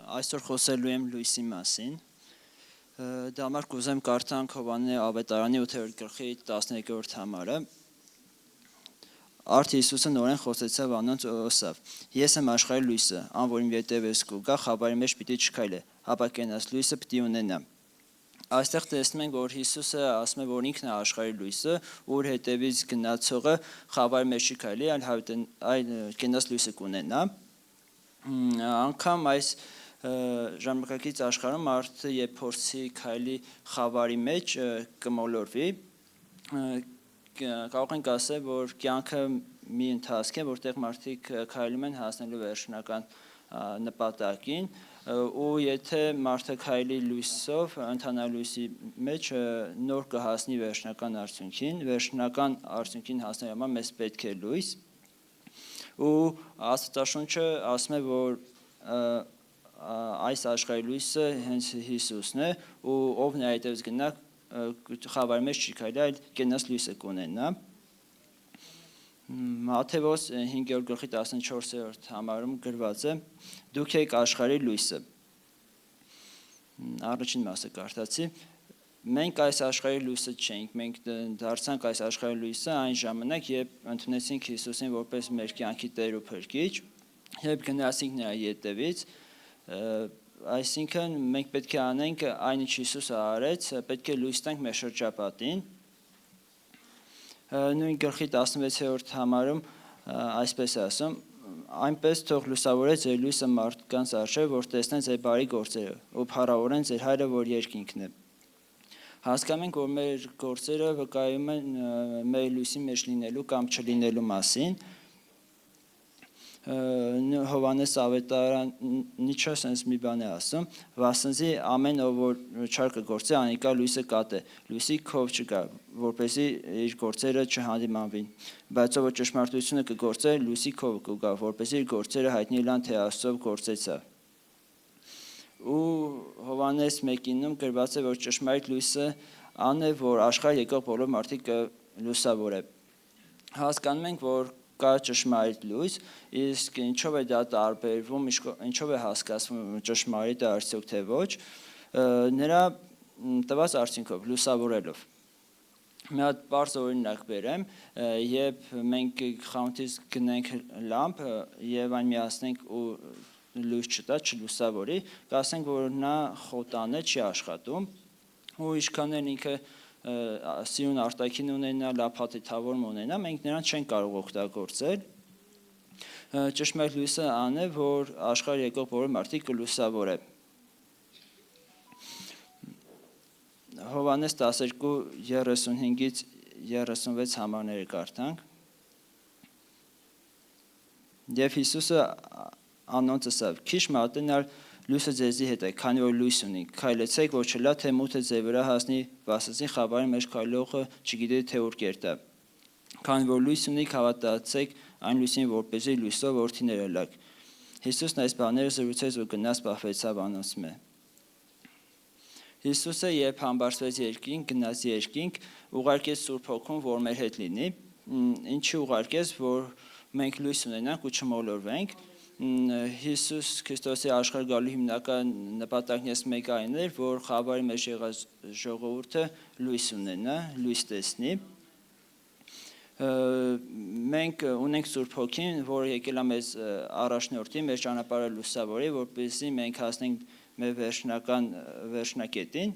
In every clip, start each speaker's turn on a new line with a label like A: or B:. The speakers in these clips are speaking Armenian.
A: Այսօր խոսելու եմ լույսի մասին։ Դա համար կուզեմ կարդանք Հովհաննես ավետարանի 8-րդ գլխի 13-րդ համարը։ Արդ Հիսուսը նորեն խոսեցավ անոնց ու ասավ. Ես եմ աշխարհի լույսը, ան որ իմ ետևից կուգա, խավարի մեջ պիտի չքայլե, հապա կենաց լույսը պիտի ունենա։ Այստեղ տեսնում ենք, որ Հիսուսը ասում է, որ ինքն է աշխարհի լույսը, ուր հետևից գնացողը խավարի մեջ չի քայլի, այլ կենաց լույսը կունենա։ Անգամ այս ժամանակակից աշխարհում մարդը երբ փորձի քայլի խավարի մեջ կմոլորվի, կարող ենք ասել, որ կյանքը մի ընթացք է, որտեղ մարդիկ քայլում են հասնելու վերջնական նպատակին, ու եթե մարդը քայլի լույսով, ընթանա լույսի մեջ, նոր կհասնի վերջնական արդյունքին հասնելու համար մեզ պետք է լույս, ու Աստվածաշունչը ասում է, որ այս աշխարհի լույսը հենց Հիսուսն է, ու ով նրա հետևից գնա, խավարի մեջ չի քայլի, այլ կենաց լույսը կունենա։ Մատթեոս 5-րդ գլխի 14-րդ համարում գրված է. Դուք եք աշխարհի լույսը։ Առաջին մասը կարդացի. Մենք այս աշխարհի լույսը չենք, մենք դարձանք այս աշխարհի լույսը այն ժամանակ, երբ ընդունեցինք Հիսուսին որպես մեր կյանքի Տեր ու Փրկիչ, երբ գնացինք նրա ետևից, այսինքն մենք պետք է անենք այն ինչ Հիսուսը արեց, պետք է լույս տանք մեր շրջապատին։ Նույն գլխի 16-րդ համարում այսպես է ասում. այնպես թող լուսավորե ձեր լույսը մարդկանց առջև, որ տեսնեն ձեր բարի գործերը, ու փառավորեն ձեր Հայրը, որ երկինքն է։ Հասկանում ենք, որ մեր գործերը վկայում են մեր լույսի մեջ լինելու կամ չլինելու մասին։ Հովհաննես ավետարանիչը sense մի բան է ասում. վասնզի ամեն ով որ չար կգործի, անիկա լույսը կատե, լույսի քով չկա, որպեսզի իր գործերը չհանդիմանվին, բայց ով որ ճշմարտությունը կգործե, լույսի քով կգա, որպեսզի իր գործերը հայտնի լան, թե Աստծով գործեցա։ Ու Հովհաննես 1:9-ում գրված է, որ ճշմարիտ լույսը ան է, որ աշխարհ եկող բոլոր մարդիկ լուսավորե։ Հասկանում ենք, որ կա ճշմարիտ լույս, իսկ ինչով է դա տարբերվում, ինչով է հասկացվում ճշմարիտը արդյոք թե ոչ, նրա տված արդյունքով, լուսավորելով։ Մի հատ բարձ օրինակ բերեմ, երբ մենք խանութից գնենք լամպ եւ այն միացնենք ու լույս չտա, չլուսավորի, կասենք, որ նա խոտան է, չի աշխատում, ու ինչքան էլ ինքը սիրուն արտաքին ունենա, լավ փաթեթավորում ունենա, մենք նրան չենք կարող օգտագործել։ Ճշմարիտ լույսը ան է, որ աշխարհ եկող բոլոր մարդիկ կլուսավորե։ Հովհաննես 12:35-ից 36 համարները կարդանք։ Եվ Հիսուսը անոնց ասավ. Քիչ մատենալ լույսը ձեզի հետ է, քանի որ լույս ունի, քայլեցեք, որ չլա, թե մութը ձեր վրա հասնի, վասնզի խավարի մեջ քայլողը չգիտի, թե ուր կերտա։ Քանի որ լույս ունի, հավատացեք այն լույսին, որպեսզի լույսով որդիները լաք։ Հիսուսն այս բաները զրուցեց ու գնաց պահվեցավ անոնց մե։ Հիսուսը երբ համբարձվեց երկինք, գնաց երկինք, ուղարկեց Սուրբ Հոգուն, որ մեր հետ լինի, ինչի ուղարկեց, որ մենք լույս ունենանք ու չմոլորվենք։ Հիսուս Քրիստոսի աշխարհ գալու հիմնական նպատակներից մեկը այն էր, որ խավարի մեջ եղած ժողովուրդը լույս ունենա, լույս տեսնի։ Մենք ունենք Սուրբ Հոգին, որը եկել է մեզ առաջնորդի, մեր ճանապարհը լուսավորի, որպեսզի մենք հասնենք մեր վերջնակետին։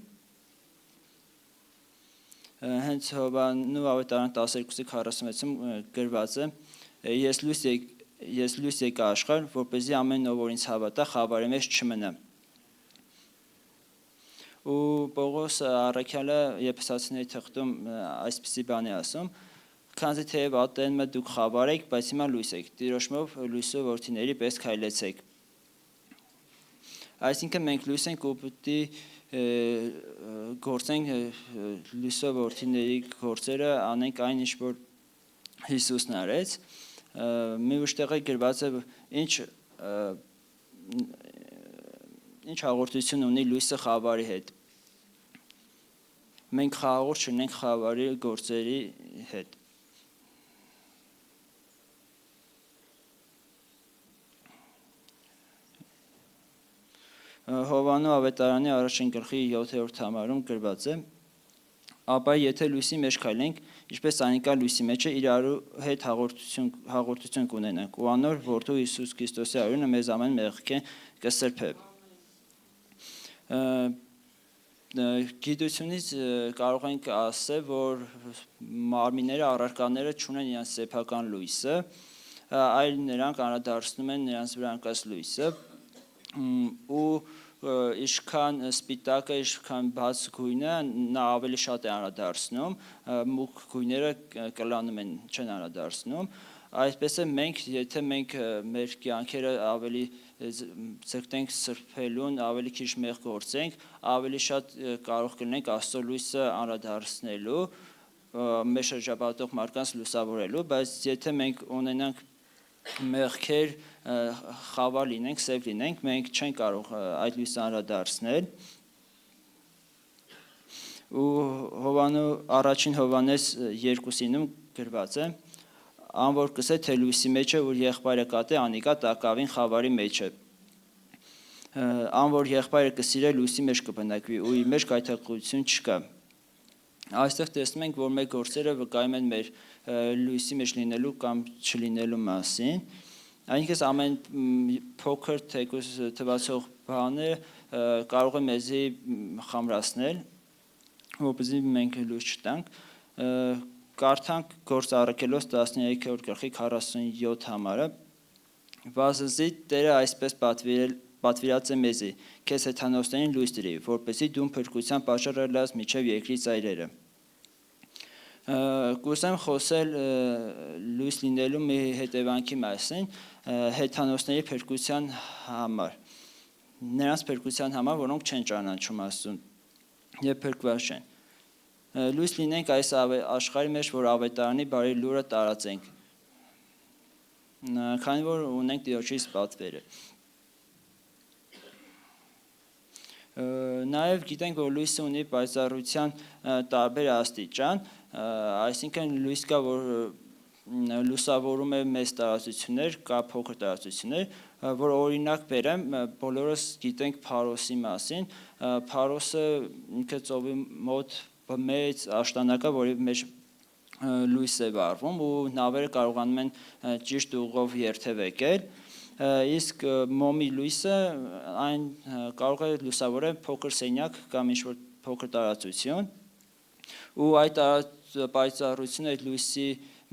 A: Հենց Հովհաննես ավետարան 12:46-ում գրված է. Ես լույս եկա աշխարհ, որպեսզի ամեն ով որ ինձ հավատա, խավարի մեջ չմնա։ Ու Պողոս առաքյալը Եփեսացիների թղթում այսպիսի բան է ասում. Քանզի թեև ատենը դուք խավար եք, բայց հիմա լույս եք, Տիրոջմով լույսով որդիների պես քայլեցեք։ Այսինքն մենք լույս ենք ու պետք է գործենք լույսով որդիների գործերը, անենք այն ինչ որ Հիսուսն արեց։ Մի ուշտեղ գրված է ինչ հաղորդություն ունի լույսը խավարի հետ։ Մենք խաղաղ չունենք խավարի գործերի հետ։ Հովանու ավետարանի առաջին գլխի 7-րդ համարում գրված է. ապա եթե լույսի մեջ քայլենք, ինչպես անիկա լույսի մեջ է, իրարու հետ հաղորդություն կունենանք, ու անոր որդու Հիսուս Քրիստոսի արյունը մեզ ամեն մեղքեն կսրբե։ Գիտությունից կարող ենք ասել, որ մարմինները, առարկաները չունեն իրենց սեփական լույսը, այլ նրանք անդրադառնում են նրանց վրա ընկած լույսը, ու ինչքան սպիտակը, ինչքան բաց գույնը նա ավելի շատ է անդրադառնում, մուգ գույները կլանում են, չեն անդրադառնում։ Այսպես է եթե մենք մեր կյանքերը ավելի ձգտենք սրբելուն, ավելի քիչ մեղ գործենք, ավելի շատ կարող կլինենք Աստծո լույսը անդրադառնալու, մեր շրջապատող մարդկանց լուսավորելու, բայց եթե մենք ունենանք մեղքեր, խավար լինենք, սև լինենք, մենք չենք կարող այդ լույսը անդրադառնել։ Ու առաջին Հովհաննես 2:9 գրված է. Ան որ կսե թե լույսի մեջ է, որ եղբայրը կատե, անիկա տակավին խավարի մեջ է։ Ան որ եղբայրը կսիրե, լույսի մեջ կբնակվի, ու իր մեջ գայթակղություն չկա։ Այստեղ տեսնում ենք, որ մեր գործերը վկայում են մեր լույսի մեջ լինելու կամ չլինելու մասին։ Այնինքս ամեն փոքր թեկուզ թվացող բանը կարող է մեզի խամրացնել, որպեսզի մենք լույս չտանք։ Կարդանք Գործ առաքելոց 13-րդ գլխի 47 համարը. Վասնզի Տերը այսպես պատվիրած է մեզի, քեզ հեթանոսներին լույս դրի, որպեսզի դու փրկության պատճառ լաս միջև երկրի ծայրերը։ Կուզեմ խոսել լույս լինելու մի հետևանքի մասին, հեթանոսների փրկության համար, նրանց փրկության համար, որոնք չեն ճանաչում Աստծուն եւ փրկված չեն։ Լույս լինենք այս աշխարհի մեջ, որ ավետարանի բարի լուրը տարածենք, քանի որ ունենք Տիրոջից պատվերը։ Նաև գիտենք, որ լույսը ունի պայծառության տարբեր աստիճան, այսինքն լույս կա, որ լուսավորում է մեծ տարածություններ, կա փոքր տարածություններ, որ օրինակ բերեմ, բոլորս գիտենք Փարոսի մասին, Փարոսը ինքը ծովի մոտ մեծ աշտանակ է, որի մեջ լույս է վառվում ու նավերը կարողանում են ճիշտ ուղով երթևեկել, իսկ մոմի լույսը այն կարող է լուսավորել փոքր սենյակ կամ ինչ-որ փոքր տարածություն, ու այդ պայծառությունը, այդ լույսի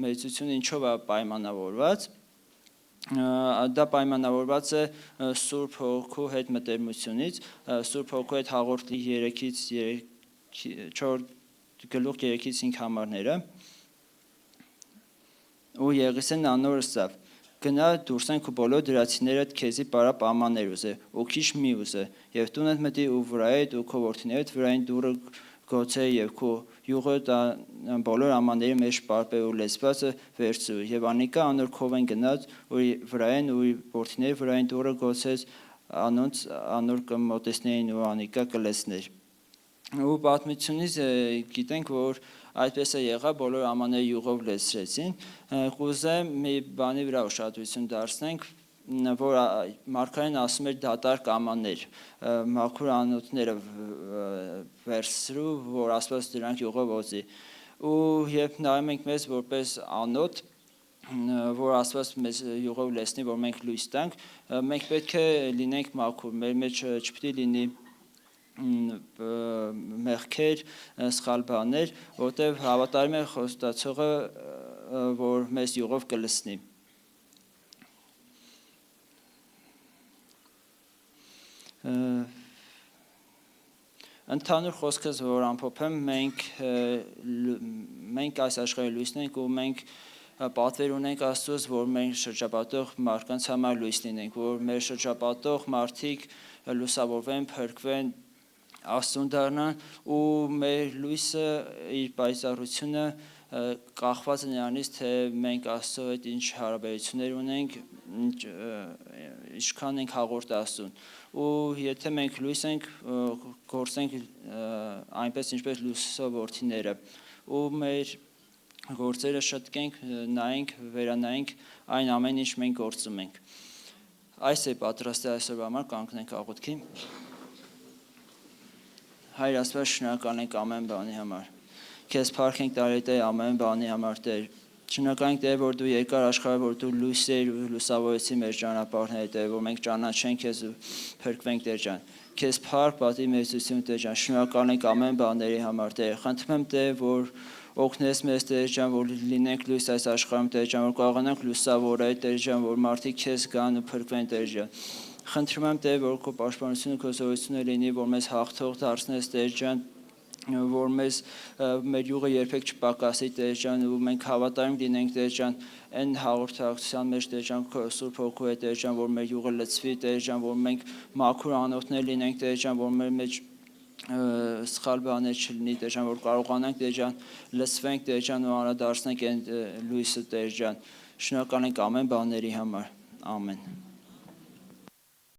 A: մեծությունը ինչով է պայմանավորված, դա պայմանավորված է Սուրբ Հոգու հետ մտերմությունից, Սուրբ Հոգու հետ հաղորդի 4:3-5 համարները, ու Եղիսեն անոր ըսավ, գնա դուրսենք ու բոլոր դրացիներդ քեզի պարապ ամաններ ուզե, ու քիչ մի ուզե, եւ տունդ մտի ու վրայդ ու քո որդիներդ վրային դուրը գոցե եւ քո յուղը բոլոր ամանների մեջ պարպե ու լեցվածը վերցու եւ անիկա անոր քովեն գնաց ու վրային ու որդիների վրային դուրը գոցեց անոնց անոր կմոտեցնեին ու անիկա կլեցներ։ Ու պատմությունից գիտենք, որ այդպես է եղավ, բոլոր ամանները յուղով լեցրեցին, կուզեմ մի բանի վրա ուշադրություն դարձնենք, որ մարգարեն ասում էր դատարկ ամաններ, մաքուր անոթները վերցրու, որ Աստված դրանք յուղով օծի, ու երբ նայում ենք մեզ որպես անոթ, որ Աստված մեզ յուղով լեցնի, որ մենք լույս տանք, մենք պետք է լինենք մաքուր, մեր մեջ չպետք է լինի մեղքեր, սխալ բաներ, որտեղ հավատարիմ է խոստացողը, որ մեզ յուղով կլցնի։ Ընդհանուր խոսքս, որ ամփոփեմ, մենք այս աշխարհի լույսն ենք ու մենք պատվեր ունենք Աստծուց, որ մեր շրջապատող մարդկանց համար լույս լինենք, որ մեր շրջապատող մարդիկ լուսավորվեն, փրկվեն, Աստծուն դառնան ու մեր լույսը իր պայծառությունը կախված է նրանից, թե մենք Աստծո հետ ինչ հարաբերություններ ունենք, ինչքան ենք հաղորդ Աստծուն։ Ու եթե մենք լույս ենք, գործենք այնպես ինչպես լույսով որդիները, ու մեր գործերը շտկենք, նայենք, վերանայենք այն ամեն ինչ մենք գործում ենք։ Այս է պատրաստել այսօրվա համար, կանգնենք աղոթքի։ Հայր Աստված, շնորհակալ ենք ամեն բանի համար։ Քեզ փառք ենք տալիս Տեր ամեն բանի համար Տեր։ Շնորհակալ ենք Տեր, որ դու երկար աշխարհ, որ դու լույս ես ու լուսավորեցի մեր ճանապարհները Տեր, որ մենք ճանաչենք քեզ ու փրկվենք Տեր ջան։ Քեզ փառք, պատիվ մեծություն Տեր ջան։ Շնորհակալ ենք ամեն բաների համար Տեր։ Խնդրում եմ Տեր, որ օգնես մեզ Տեր ջան, որ լինենք լույս այս աշխարհում Տեր ջան, որ կարողանանք լուսավորել Տեր ջան, որ մարդիկ քեզ գան ու փրկվեն Տեր ջան։ Խնդրում եմ Տեր, որ քո պաշտպանությունը, քո զորությունը լինի, որ մեզ հաղթող դարձնես Տեր ջան, որ մեզ մեր յուղը երբեք չպակասի Տեր ջան, ու մենք հավատարիմ լինենք Տեր ջան, այն հաղորդակցության մեջ Տեր ջան, քո Սուրբ Հոգու հետ Տեր ջան, որ մեր յուղը լցվի Տեր ջան, որ մենք մաքուր անոթներ լինենք Տեր ջան, որ մեր մեջ սխալ բաներ չլինի Տեր ջան, որ կարողանանք Տեր ջան լցվենք Տեր ջան ու անդրադարձնենք այն լույսը Տեր ջան։ Շնորհակալ ենք ամեն բաների համար։ Ամեն։